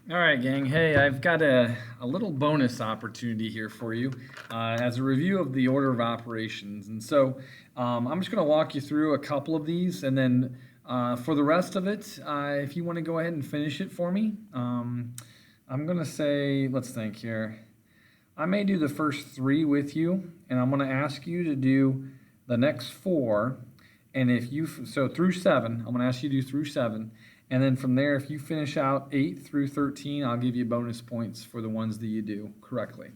All right, gang. Hey, I've got a little bonus opportunity here for you as a review of the order of operations. And so I'm just going to walk you through a couple of these, and then for the rest of it, if you want to go ahead and finish it for me, I'm going to say, let's think here. I may do the first three with you, and I'm going to ask you to do the next four. And if you, so through seven, I'm going to ask you to do through seven. And then from there, if you finish out 8 through 13, I'll give you bonus points for the ones that you do correctly.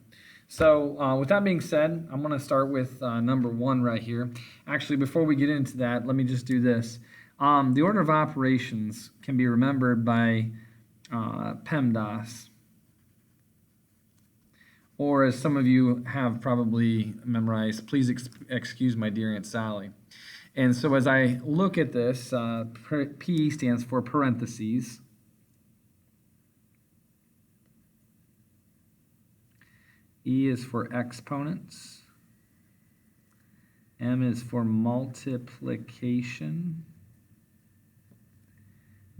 So with that being said, I'm going to start with number 1 right here. Actually, before we get into that, let me just do this. The order of operations can be remembered by PEMDAS, or as some of you have probably memorized, please excuse my dear Aunt Sally. And so as I look at this, P stands for parentheses. E is for exponents. M is for multiplication.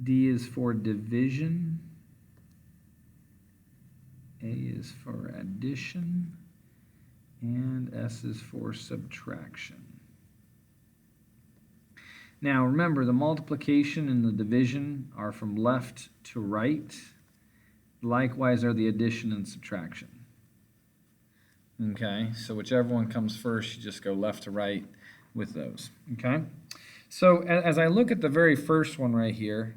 D is for division. A is for addition. And S is for subtraction. Now remember, the multiplication and the division are from left to right. Likewise are the addition and subtraction. Okay, so whichever one comes first, you just go left to right with those. Okay, so as I look at the very first one right here,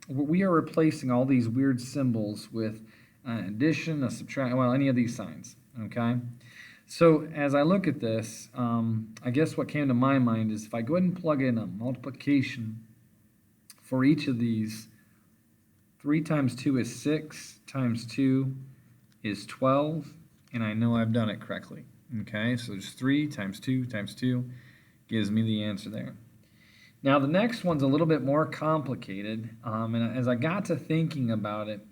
we are replacing all these weird symbols with an addition, a subtraction, well, any of these signs. Okay. So as I look at this, I guess what came to my mind is if I go ahead and plug in a multiplication for each of these, 3 times 2 is 6, times 2 is 12, and I know I've done it correctly. Okay, so just 3 times 2 times 2 gives me the answer there. Now the next one's a little bit more complicated, and as I got to thinking about it,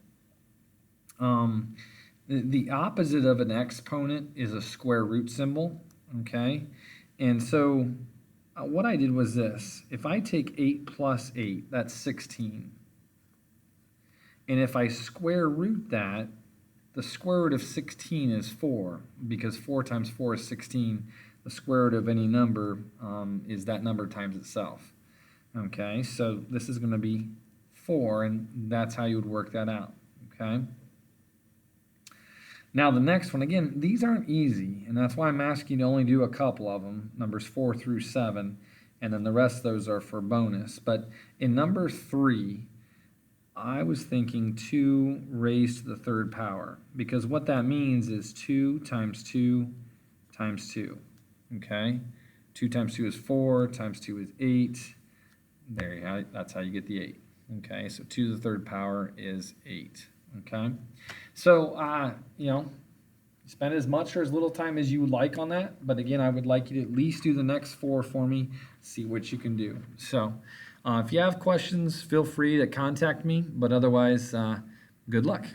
the opposite of an exponent is a square root symbol, okay? And so what I did was this. If I take 8 plus 8, that's 16. And if I square root that, the square root of 16 is 4, because 4 times 4 is 16. The square root of any number is that number times itself. Okay, so this is going to be 4, and that's how you would work that out, okay? Now the next one, again, these aren't easy, and that's why I'm asking you to only do a couple of them, numbers 4 through 7, and then the rest of those are for bonus. But in number 3, I was thinking 2 raised to the third power, because what that means is 2 times 2 times 2, okay? 2 times 2 is 4, times 2 is 8. There you go, that's how you get the 8, okay? So 2 to the third power is 8. Okay, so you know, spend as much or as little time as you would like on that, but again, I would like you to at least do the next 4 for me, see what you can do. So if you have questions, feel free to contact me, but otherwise, good luck.